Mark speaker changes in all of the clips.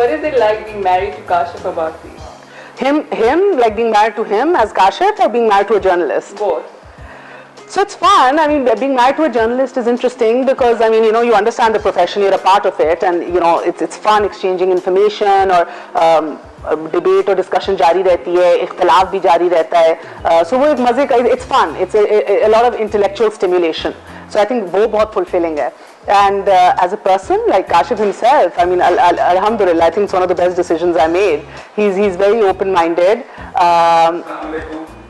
Speaker 1: What is it like being married to Kashif Abbasi?
Speaker 2: Him, like being married to him as Kashif, or being married to a journalist?
Speaker 1: Both.
Speaker 2: So it's fun. I mean, being married to a journalist is interesting because, I mean, you know, you understand the profession, you're a part of it, and you know, it's fun exchanging information, or debate or discussion jari rehti hai, ikhtilaf bhi jari rehta hai. So wo ek maze ka, it's fun. It's a lot of intellectual stimulation. So I think wo bahut fulfilling hai. And as a person, like Kashif himself, I mean, alhamdulillah, I think it's one of the best decisions I made. He's very open-minded.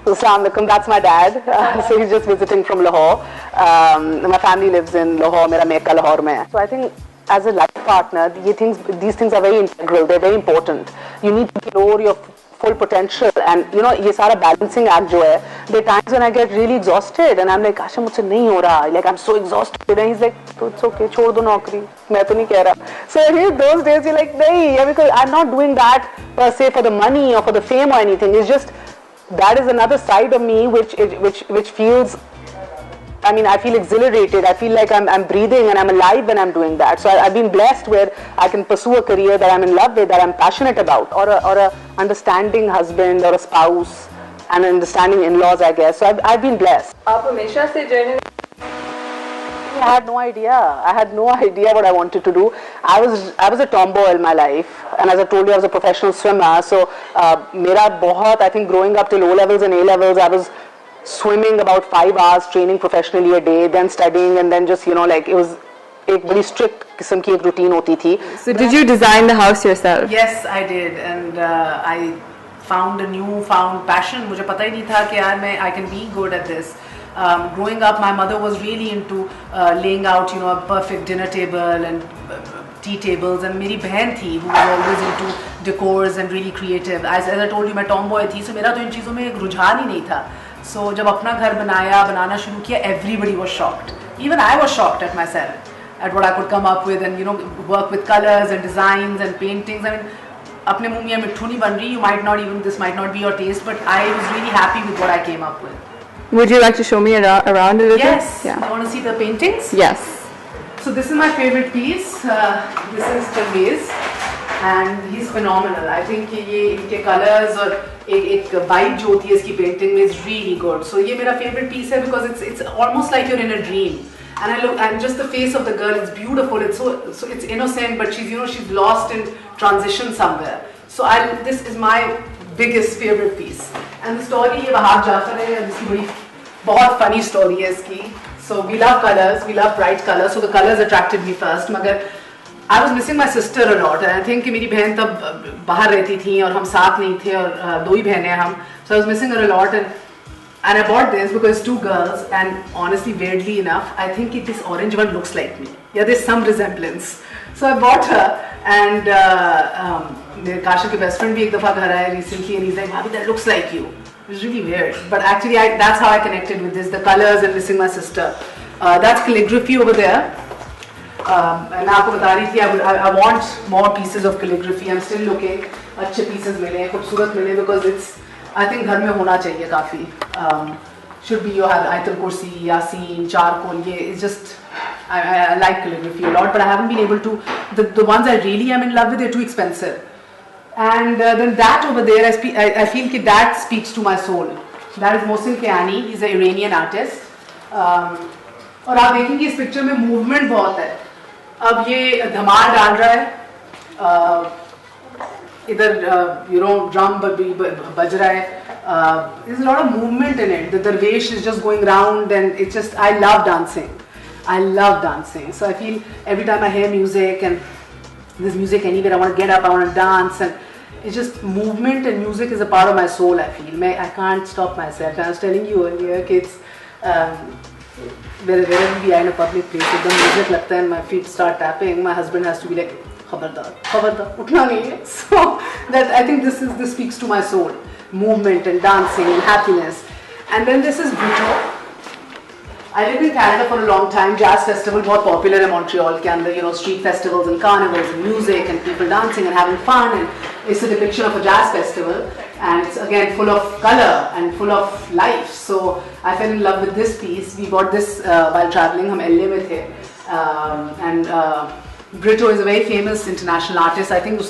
Speaker 2: Assalamu alaikum, that's my dad. So he's just visiting from Lahore. My family lives in Lahore, mera meka Lahore mein hai. So I think as a life partner, these things are very integral, they're very important. You need to explore your full potential, and you know, ye sara balancing act jo hai, there are times when I get really exhausted and I'm like, Asha, mujhse nahi ho raha, like I'm so exhausted, and he's like, it's okay, chhod do naukri, main to nahi keh raha. So those days you're like, nahi, because I'm not doing that per se for the money or for the fame or anything. It's just that is another side of me which feels, I mean, I feel exhilarated. I feel like I'm breathing and I'm alive when I'm doing that. So I've been blessed where I can pursue a career that I'm in love with, that I'm passionate about, or a understanding husband or a spouse, and understanding in-laws, I guess. So I've been blessed.
Speaker 1: आप हमेशा से journalist.
Speaker 2: I had no idea. I had no idea what I wanted to do. I was a tomboy in my life, and as I told you, I was a professional swimmer. So I think growing up till O levels and A levels, I was swimming about 5 hours, training professionally a day, then studying, and then just, you know, like it was a very strict किस्म की एक routine होती थी.
Speaker 3: So did you design the house yourself?
Speaker 4: Yes, I did, and I found a newfound passion. मुझे पता ही नहीं था कि यार मैं I can be good at this. Growing up, my mother was really into laying out, you know, a perfect dinner table and tea tables, and मेरी बहन थी who was always into decors and really creative. As I told you, मैं tomboy थी, so मेरा तो इन चीज़ों में एक रुझान ही नहीं था. So जब अपना घर बनाना शुरू किया, everybody was shocked. Even I was shocked at myself, at what I could come up with, and you know, work with colors and designs and paintings. I mean, अपने मुँह में मिट्ठू नहीं बन रही. This might not be your taste, but I was really happy with what I came up with.
Speaker 3: Would you like to show me around a little?
Speaker 4: Yes.
Speaker 3: Yeah.
Speaker 4: You want to see the paintings?
Speaker 3: Yes.
Speaker 4: So this is my favorite piece. This is Tanvez, and he's phenomenal. I think ये इनके colors और एक vibe जो होती है इसकी painting में is really good. So ये मेरा favorite piece है because it's almost like you're in a dream. And I look, and just the face of the girl, it's beautiful. It's so it's innocent, but she's lost in transition somewhere. So this is my biggest favorite piece. And the story ये वहाब जाफर है, and इसकी बड़ी बहुत funny story है इसकी. So we love colors, we love bright colors. So the colors attracted me first. मगर I was missing my sister a lot, and I think कि मेरी बहन तब बाहर रहती थी और हम साथ नहीं थे, और दो ही बहनें हैं हम. So I was missing her a lot, and I bought this because it's two girls, and honestly, weirdly enough, I think this orange one looks like me. Yeah, there's some resemblance. So I bought her, and मेरे काशिफ के best friend भी एक दफ़ा घर आए recently, and he's like, "Bhabhi, that looks like you." It was really weird, but actually, that's how I connected with this. The colors and missing my sister. That's calligraphy over there. मैं आपको बता रही थी, I want more pieces of calligraphy. I'm still looking. अच्छे pieces मिले, खूबसूरत मिले, because I think घर में होना चाहिए काफ़ी. Should be you have Ayatul Kursi, Yasin, charcoal. It's just I like calligraphy a lot, but I haven't been able to. The ones I really am in love with, they're too expensive. And then that over there, I feel that that speaks to my soul. That is Mohsin Kiani. He's an Iranian artist. और आप देखेंगे इस picture में movement बहुत है. अब ये धमाल डाल रहा है, इधर you know drum बज रहा है. There's a lot of movement in it. The darwesh is just going round, and it's just, I love dancing. I love dancing. So I feel every time I hear music, and there's music anywhere, I want to get up, I want to dance, and it's just movement, and music is a part of my soul. I feel I can't stop myself. I was telling you earlier, kids. Wherever we are in a public place, if the music लगता है and my feet start tapping, my husband has to be like, खबरदार, उठना नहीं है. So that I think this speaks to my soul, movement and dancing and happiness. And then this is Buto. I lived in Canada for a long time. Jazz festival बहुत popular है Montreal के अंदर, you know, street festivals and carnivals and music and people dancing and having fun, and it's a depiction of a jazz festival, and it's again full of color and full of life. So I fell in love with this piece. We bought this while traveling. हम LA में थे, and Brito is a very famous international artist. I think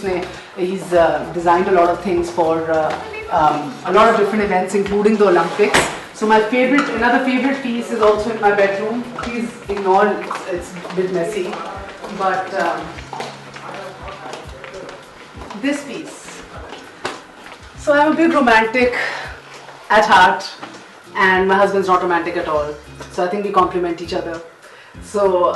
Speaker 4: he's designed a lot of things for a lot of different events, including the Olympics. So another favorite piece is also in my bedroom. Please ignore, it's a bit messy. But this piece. So I'm a big romantic at heart, and my husband's not romantic at all. So I think we complement each other. So,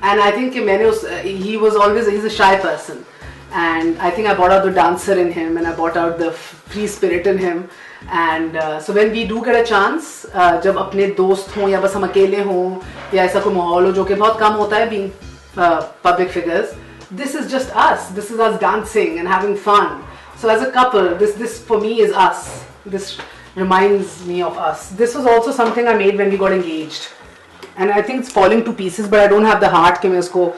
Speaker 4: and I think he's a shy person. And I think I brought out the dancer in him, and I brought out the free spirit in him. And so when we do get a chance, जब अपने दोस्त हों या बस हम अकेले हों या ऐसा कोई माहौल हो जो कि बहुत कम होता है being public figures, this is just us. This is us dancing and having fun. So as a couple, this for me is us. This reminds me of us. This was also something I made when we got engaged. And I think it's falling to pieces, but I don't have the heart कि मैं इसको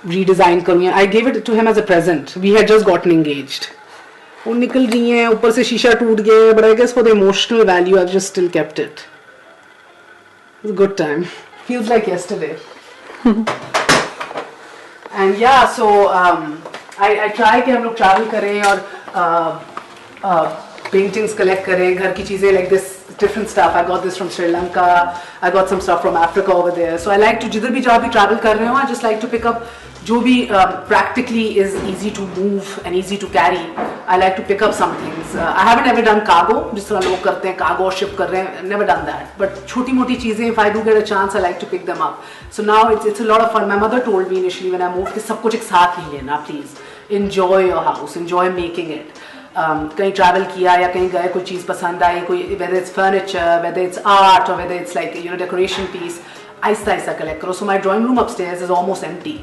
Speaker 4: redesign करूँ. I gave it to him as a present. We had just gotten engaged. वो निकल रही हैं, ऊपर से शीशा टूट गया, but I guess for the emotional value, I've just still kept it. It was a good time. Feels like yesterday. And yeah, so I try कि हम लोग travel करें और paintings collect करें, घर की चीजें like this. Different stuff. I got this from Sri Lanka. I got some stuff from Africa over there. So I like to, जिधर भी जहाँ भी travel कर रहे हो, I just like to pick up जो भी practically is easy to move and easy to carry. I like to pick up some things. I haven't ever done cargo, जिस तरह लोग करते हैं cargo ship कर रहे हैं. Never done that. But छोटी मोटी चीजें, if I do get a chance, I like to pick them up. So now it's a lot of fun. My mother told me initially when I moved कि सब कुछ एक साथ ही लेना, please. Enjoy your house. Enjoy making it. कहीं travel किया या कहीं गए, कोई चीज़ पसंद आई, कोई whether it's furniture, whether it's art, or whether it's like decoration piece, Aahista Aahista collect करो. So my drawing room upstairs is almost empty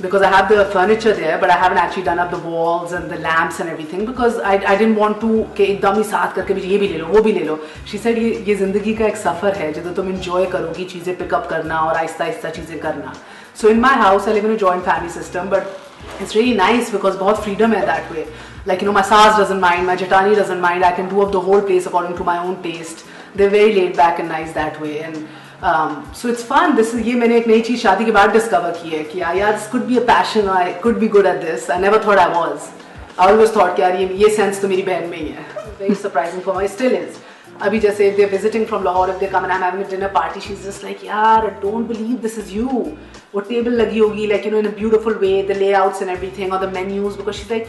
Speaker 4: because I have the furniture there, but I haven't actually done up the walls and the lamps and everything because I didn't want to कि एकदम ही साथ करके भी ये भी ले लो वो भी ले लो. She said ये ज़िंदगी का एक सफ़र है जिधर तुम enjoy करोगी चीज़ें pick up करना और आहिस्ता आहिस्ता चीज़ें करना. So in my house I live in a joint family system, but it's really nice because बहुत freedom है that way. Like my Saas doesn't mind, my Jatani doesn't mind. I can do up the whole place according to my own taste. They're very laid back and nice that way, and so it's fun. ये मैंने एक नई चीज़ शादी के बाद discover की है कि यार this could be a passion, or I could be good at this. I never thought I was. I always thought कि यार ये sense तो मेरी बहन में ही है. Very surprising for me. It still is. अभी जैसे if they're visiting from Lahore, if they come and I'm having a dinner party, she's just like यार I don't believe this is you. वो table लगी होगी like in a beautiful way, the layouts and everything, or the menus, because she's like,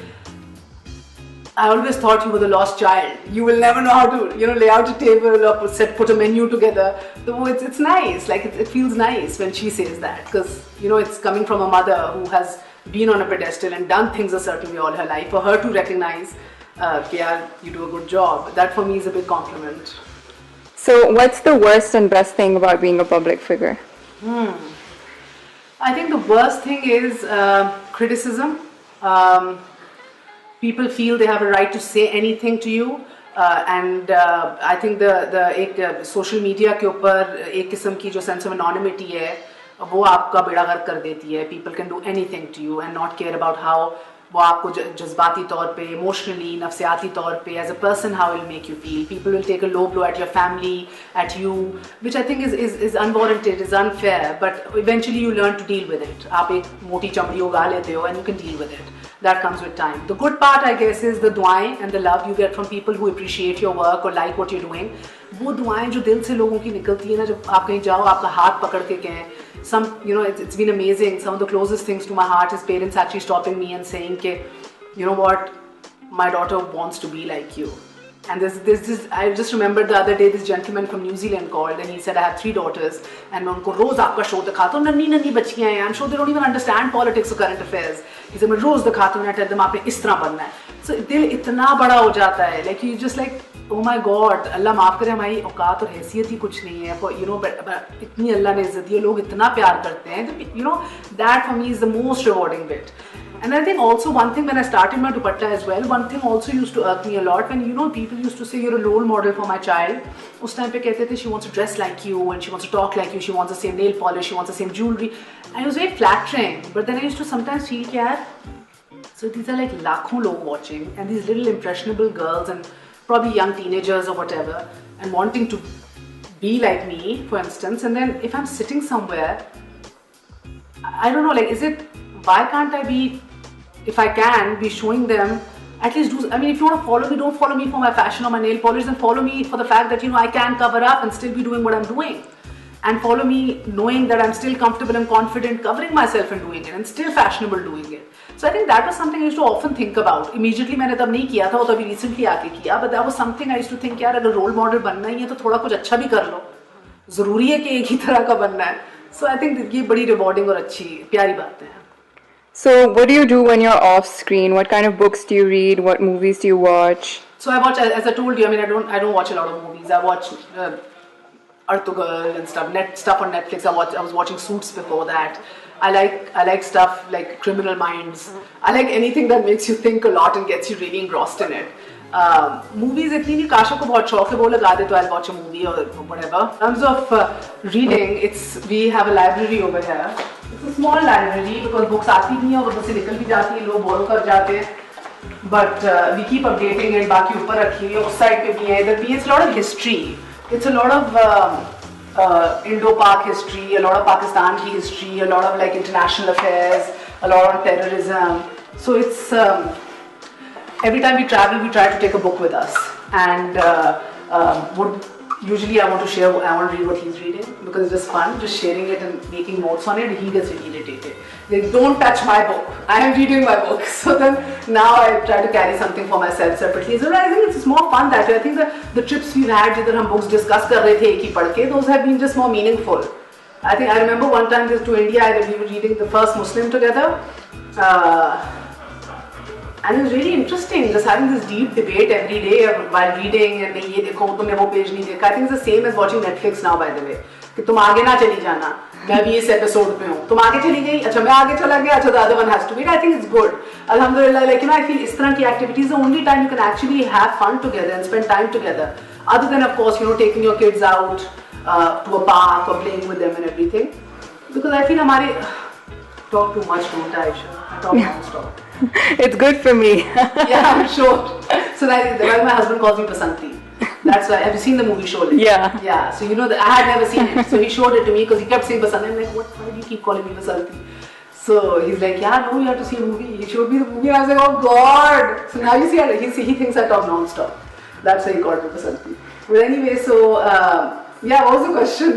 Speaker 4: I always thought you were the lost child. You will never know how to, lay out a table or put a menu together. So it's nice. Like it feels nice when she says that because it's coming from a mother who has been on a pedestal and done things a certain way all her life. For her to recognize, yeah, you do a good job. That for me is a big compliment.
Speaker 3: So, what's the worst and best thing about being a public figure?
Speaker 4: I think the worst thing is criticism. People feel they have a right to say anything to you, and I think the एक social media के ऊपर एक किस्म की जो sense of anonymity है वो आपका बेड़ा गर्क कर देती है. People can do anything to you and not care about how वो आपको जज्बाती तौर पे, emotionally, नफ्सियाती तौर पे, as a person how it will make you feel. People will take a low blow at your family, at you, which I think is unwarranted, is unfair, but eventually you learn to deal with it. आप एक मोटी चमड़ी उगा लेते हो and you can deal with it. That comes with time. The good part, I guess, is the duaएं and the love you get from people who appreciate your work or like what you're doing. वो दुआएं जो दिल से लोगों की निकलती है ना, जब आप कहीं जाओ आपका हाथ पकड़ के कहें. Some, it's been amazing. Some of the closest things to my heart is parents actually stopping me and saying, you know what, my daughter wants to be like you. And there's this, I just remembered the other day this gentleman from New Zealand called and he said, I have 3 daughters and मैं उनको रोज आपका show दिखाता हूँ, नन्ही बच्चियाँ हैं, I'm sure they don't even understand politics or current affairs. He said, मैं रोज दिखाता हूँ, I tell them आपने इस तरह बनना है. So दिल इतना बड़ा हो जाता है, like you just like, oh my God, अल्लाह माफ़ करे, हमारी औकात और हैसियत ही कुछ नहीं है. But इतनी अल्लाह ने इज्जत दी, लोग इतना प्यार करते हैं. That for me is the most rewarding bit. And I think also one thing when I started my dupatta as well, one thing also used to irk me a lot when people used to say you're a role model for my child. उस time पे कहते थे she wants to dress like you and she wants to talk like you, she wants the same nail polish, she wants the same jewelry. And it was very flattering. But then I used to sometimes feel that so these are like lakhon log watching and these little impressionable girls and probably young teenagers or whatever and wanting to be like me, for instance. And then if I'm sitting somewhere I don't know, like, why can't I be, if I can, be showing them, at least do, I mean, if you want to follow me, don't follow me for my fashion or my nail polish, then follow me for the fact that, I can cover up and still be doing what I'm doing. And follow me knowing that I'm still comfortable and confident covering myself and doing it, and still fashionable doing it. So I think that was something I used to often think about. Immediately मैंने तब नहीं किया था, वो तभी recently आके किया, but that was something I used to think, यार अगर role model बनना ही है तो थोड़ा कुछ अच्छा भी कर लो. ज़रूरी है कि एक ही तरह का बनना है. So I think ये बड़ी rewarding और अच्छी प्यारी बात है.
Speaker 3: So what do you do when you're off screen? What kind of books do you read? What movies do you watch?
Speaker 4: So I watch, as I told you, I mean, I don't watch a lot of movies. I watch Artugal and stuff on Netflix. I was watching Suits before that. I like stuff like Criminal Minds. I like anything that makes you think a lot and gets you really engrossed in it. Movies, इतनी नहीं, काशा को बहुत शौक है, वो लगा दे तो I'll watch a movie or whatever. In terms of reading, we have a library over here. It's a small library because books आती नहीं है और बस निकल भी जाती है, लोग borrow कर जाते हैं. But we keep updating it. बाकी ऊपर रखी हुई है, उस side पे भी है, इधर भी है. It's a lot of history. It's a lot of Indo-Pak history, a lot of Pakistan ki history, a lot of like international affairs, a lot on terrorism. So it's every time we travel, we try to take a book with us, and usually I want to read what he's reading because it's just fun, just sharing it and making notes on it. He gets really irritated. Like, don't touch my book. I am reading my book. So then now I try to carry something for myself separately. So I think it's more fun that way. I think the trips we've had, jidhar hum books discuss kar rahe the ek hi pad ke, those have been just more meaningful. I think I remember one time to India, we were reading The First Muslim together. And it was really interesting, just having this deep debate every day while reading, and ye dekho, tumne wo page nahi dekha. I think it's the same as watching Netflix now, by the way. कि तुम आगे ना चली जाना, मैं भी इस episode पे हूँ, तुम आगे चली गई, अच्छा मैं आगे चला गया, अच्छा the other one has to wait. I think it's good. Alhamdulillah, like, I feel इस तरह की activities the only time you can actually have fun together and spend time together. Other than, of course, taking your kids out to a park or playing with them and everything. Because I feel हमारे talk too much, don't I, Aisha? I talk non-stop.
Speaker 3: It's good for me.
Speaker 4: Yeah, I'm sure. So that's why my husband calls me Basanti. That's why. Have you seen the movie Sholay?
Speaker 3: Yeah.
Speaker 4: Yeah. So that I had never seen it. So he showed it to me because he kept saying Basanti. I'm like, why do you keep calling me Basanti? So he's like, yeah, no, you have to see a movie. He showed me the movie and I was like, oh God. So now you see, he thinks I talk non-stop. That's why he called me Basanti. But anyway, so yeah, what was the question?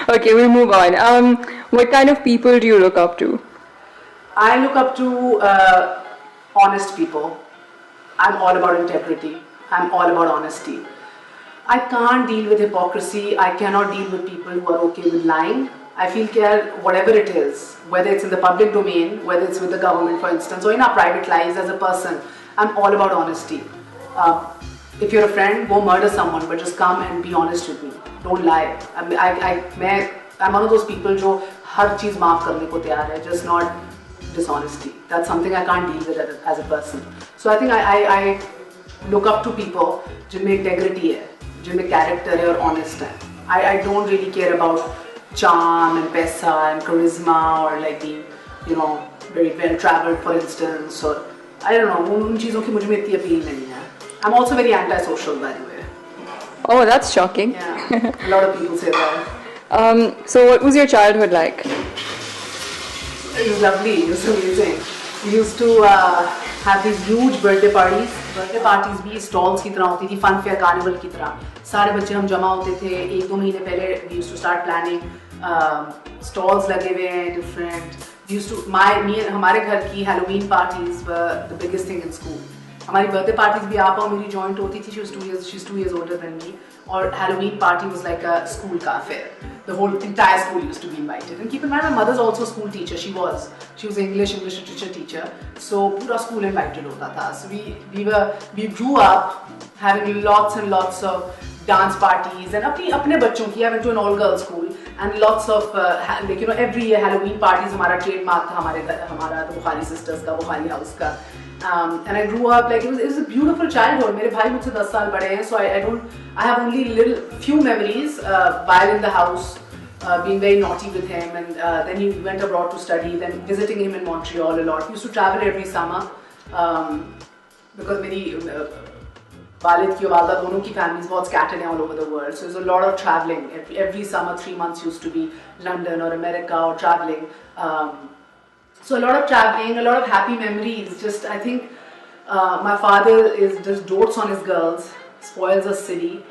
Speaker 3: Okay, we'll move on. What kind of people do you look up to?
Speaker 4: I look up to honest people. I'm all about integrity. I'm all about honesty. I can't deal with hypocrisy. I cannot deal with people who are okay with lying. I feel whatever it is, whether it's in the public domain, whether it's with the government, for instance, or in our private lives as a person, I'm all about honesty. If you're a friend, go murder someone, but just come and be honest with me. Don't lie. I'm one of those people who हर चीज़ माफ करने को तैयार है, just not dishonesty. That's something I can't deal with as a person. So I think I look up to people जिनमें integrity है, जिनमें character है और honest है. I don't really care about charm and paisa and charisma or like being, very well traveled, for instance, or I don't know. उन चीज़ों की मुझे में इतनी appeal नहीं है. I'm also very anti-social, by the way.
Speaker 3: Oh, that's shocking.
Speaker 4: Yeah, a lot of people say that.
Speaker 3: So what was your childhood like?
Speaker 4: It was lovely. It was amazing. We used to have these huge birthday parties. Birthday parties भी stalls की तरह होती थी, fun fair carnival की तरह. सारे बच्चे हम जमा होते थे. 1-2 महीने पहले we used to start planning. Stalls लगे हुए हैं different. We used to हमारे घर की Halloween parties were the biggest thing in school. हमारी birthday parties भी आप और मेरी joint होती थी. She's 2 years older than me. Or Halloween party was like a school car fair. The whole entire school used to be invited. And keep in mind, my mother's also a school teacher. She was English literature teacher. So pura school invited hota tha. So we grew up having lots and lots of dance parties and apne bachon ki. I went to an all-girls school and lots of every year Halloween parties. Hamara trademark tha hamara the Bukhari sisters ka, Bukhari house ka. And I grew up like it was a beautiful childhood. मेरे भाई मुझसे 10 साल बड़े हैं, so I have only few memories while in the house, being very naughty with him, and then he went abroad to study, then visiting him in Montreal a lot. We used to travel every summer because वालिद की और वालदा दोनों की families बहुत scattered हैं all over the world. So there's a lot of traveling. Every summer, 3 months used to be London or America or traveling. So a lot of traveling, a lot of happy memories. Just I think my father is just dotes on his girls, spoils us silly.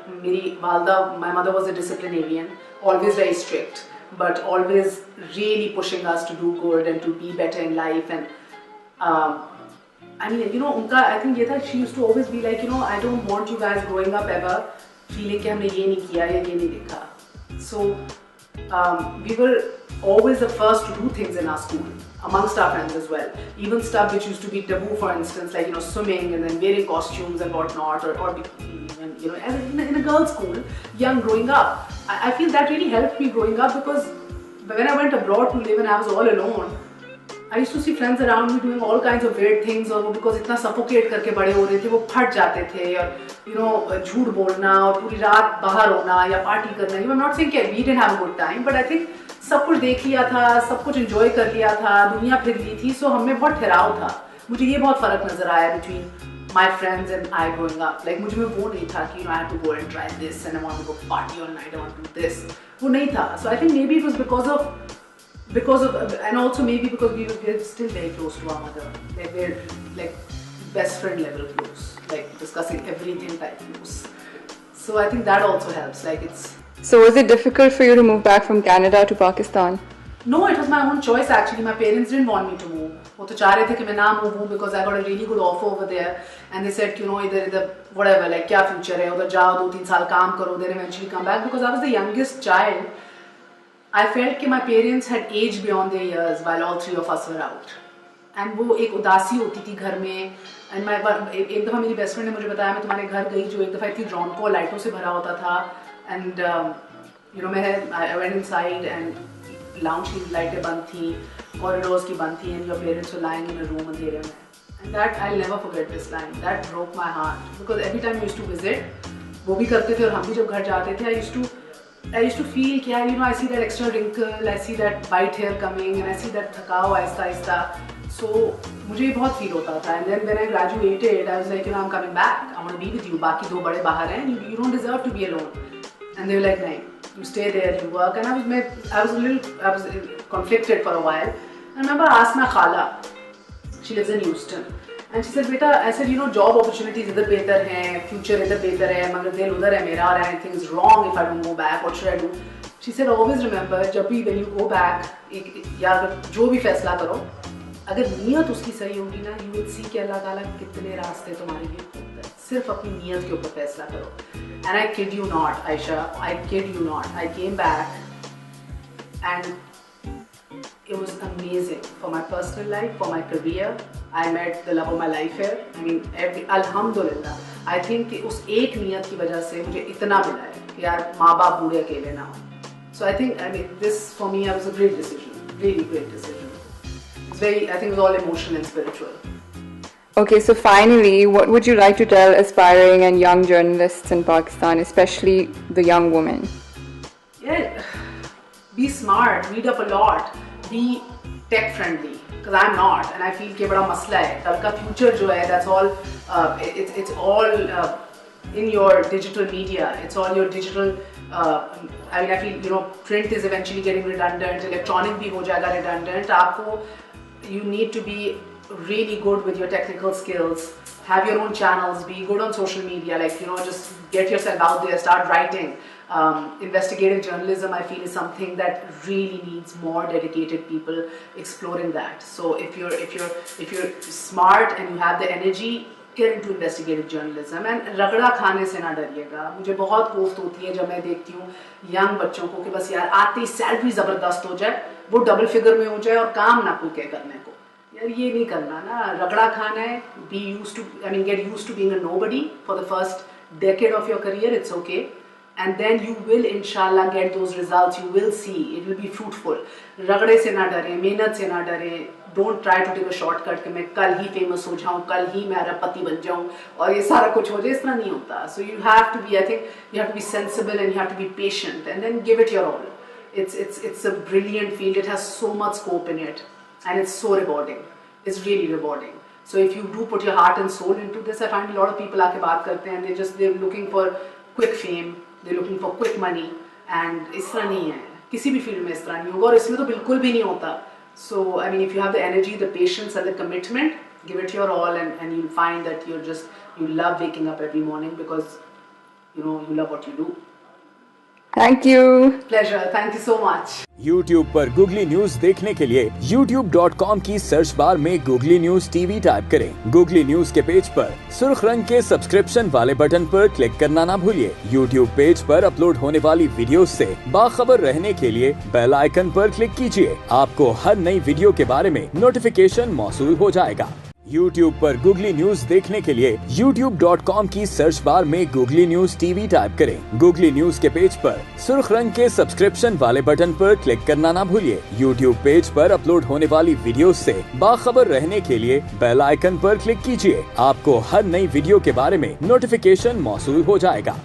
Speaker 4: My mother was a disciplinarian, always very strict, but always really pushing us to do good and to be better in life. And I mean, you know, उनका I think ये था, she used to always be like, you know, I don't want you guys growing up ever feeling कि हमने ये नहीं किया या ये नहीं देखा. So we were always the first to do things in our school, amongst our friends as well. Even stuff which used to be taboo, for instance, like, you know, swimming and then wearing costumes and whatnot, or you know, in a girls' school, young growing up. I feel that really helped me growing up, because when I went abroad to live and I was all alone, I used to see friends around me doing all kinds of weird things, और वो because इतना suffocate करके बड़े हो रहे थे, वो फट जाते थे, और you know, झूठ बोलना और पूरी रात बाहर होना या पार्टी करना. I'm not saying that we didn't have a good time, but I think सब कुछ देख लिया था, सब कुछ enjoy कर लिया था, दुनिया फिर ली थी, so हमें बहुत ठहराव था. मुझे ये बहुत फर्क नजर आया between my friends and I growing up. Like मुझे में वो नहीं था कि, you know, I have to go and try this and I want to go party all night, I want to do this. वो नहीं था. So I think maybe it was because of and also maybe because we were still very close to our mother. Like we're like best friend level close, like discussing everything type close. So I think that also helps. Like it's.
Speaker 3: So was it difficult for you to move back from Canada to Pakistan?
Speaker 4: No, it was my own choice actually. My parents didn't want me to move. वो तो चाह रहे थे कि मैं ना move हूँ, because I got a really good offer over there, and they said, you know, इधर whatever, like क्या future है, उधर जाओ 2-3 साल काम करो, then eventually come back. Because I was the youngest child, I felt कि my parents had aged beyond their years while all 3 of us were out. And वो एक उदासी होती थी घर में. And एक दफ़ा मेरी बेस्ट फ्रेंड ने मुझे बताया, मैं तुम्हारे घर गई जो एक दफ़ा इतनी ड्रॉन को लाइटों से भरा होता था. And you know, I went inside and lounge की लाइटें बंद थी, corridors की बंद थी, and your parents were lying in a room अंधेरे में. And that I'll never forget this line. That broke my heart, because every time we used to visit, वो भी करते थे और हम भी जब घर जाते थे, I used to feel कि, you know, I see that extra wrinkle, I see that white hair coming, and I see that थकाव Aahista Aahista. So मुझे ये बहुत feel होता था. And then when I graduated, I was like, you know, I'm coming back. I want to be with you. बाकी 2 बड़े बाहर हैं. You don't deserve to be alone. And they were like, नहीं, you stay there, you work. And I was conflicted for a while. And I remember I asked my khala. She lives in Houston. And she said, beta, I said, you know, job opportunities idhar behtar hain, future idhar behtar hai, magar dil udhar hai mera, or anything is wrong if I don't go back, what should I do? She said, always remember, जब भी when you go back, या जो भी फैसला करो, अगर नीयत उसकी सही होगी ना, you will see कि अल्लाह ताला कितने रास्ते तुम्हारे लिए खोलता है. सिर्फ अपनी नीयत के ऊपर फैसला करो. And I kid you not, Aisha, I kid you not. I came back and it was amazing for my personal life, for my career. I met the love of my life here. I mean, alhamdulillah. I think कि उस एक नियत की वजह से मुझे इतना मिला है कि यार माँ बाप बूढ़े अकेले ना हो. So I think, I mean, this for me was a great decision, really great decision. It's very, I think it was all emotional and spiritual.
Speaker 3: Okay, so finally, what would you like to tell aspiring and young journalists in Pakistan, especially the young women?
Speaker 4: Yeah, be smart, read up a lot, be tech friendly. Because I'm not, and I feel कि बड़ा मसला है. कल का future जो है, that's all, it's all in your digital media. It's all your digital. I mean, I feel, you know, print is eventually getting redundant. Electronic भी हो जाएगा redundant. आपको, you need to be really good with your technical skills. Have your own channels. Be good on social media. Like, you know, just get yourself out there. Start writing. Investigative journalism, I feel, is something that really needs more dedicated people exploring that. So if you're smart and you have the energy, get into investigative journalism. And रगड़ा खाने से ना डरिएगा. मुझे बहुत कोफ्त होती है जब मैं देखती हूँ young बच्चों को कि बस यार आते ही सैलरी ज़बरदस्त हो जाए, वो डबल फिगर में हो जाए और काम ना कोई कहे करने को. यार ये नहीं करना ना. रगड़ा खाना है. Get used to being a nobody for the first decade of your career. It's okay. And then you will inshallah get those results. You will see it will be fruitful. रगड़े से ना डरें, मेहनत से ना डरें. Don't try to take a shortcut कि मैं कल ही famous हो जाऊँ, कल ही मैं अरबपति बन जाऊँ और ये सारा कुछ हो जाए. इस तरह नहीं होता. So you have to be, I think, you have to be sensible and you have to be patient and then give it your all. It's a brilliant field. It has so much scope in it and it's so rewarding. It's really rewarding. So if you do put your heart and soul into this, I find a lot of people आके बात करते हैं, they're looking for quick fame, they're looking for quick money, and इस तरह नहीं है, किसी भी फील्ड में इस तरह नहीं होगा, और इसमें तो बिल्कुल भी नहीं होता. So I mean, if you have the energy, the patience, and the commitment, give it your all, and you'll find that you love waking up every morning because you love what you do.
Speaker 3: Thank you.
Speaker 4: Pleasure. Thank you so much.
Speaker 5: YouTube पर Googly News देखने के लिए youtube.com की search bar में Googly News TV type करें. Googly News के page पर सुर्ख रंग के सब्सक्रिप्शन वाले बटन पर क्लिक करना ना भूलिए. YouTube पेज पर अपलोड होने वाली वीडियोस से बाखबर रहने के लिए बेल आइकन पर क्लिक कीजिए. आपको हर नई वीडियो के बारे में नोटिफिकेशन मौसूल हो जाएगा. YouTube पर Googly News देखने के लिए youtube.com की सर्च बार में Googly News TV टाइप करें. Googly News के पेज पर सुर्ख रंग के सब्सक्रिप्शन वाले बटन पर क्लिक करना ना भूलिए. YouTube पेज पर अपलोड होने वाली वीडियोस से बाखबर रहने के लिए बेल आइकन पर क्लिक कीजिए. आपको हर नई वीडियो के बारे में नोटिफिकेशन मौसूल हो जाएगा.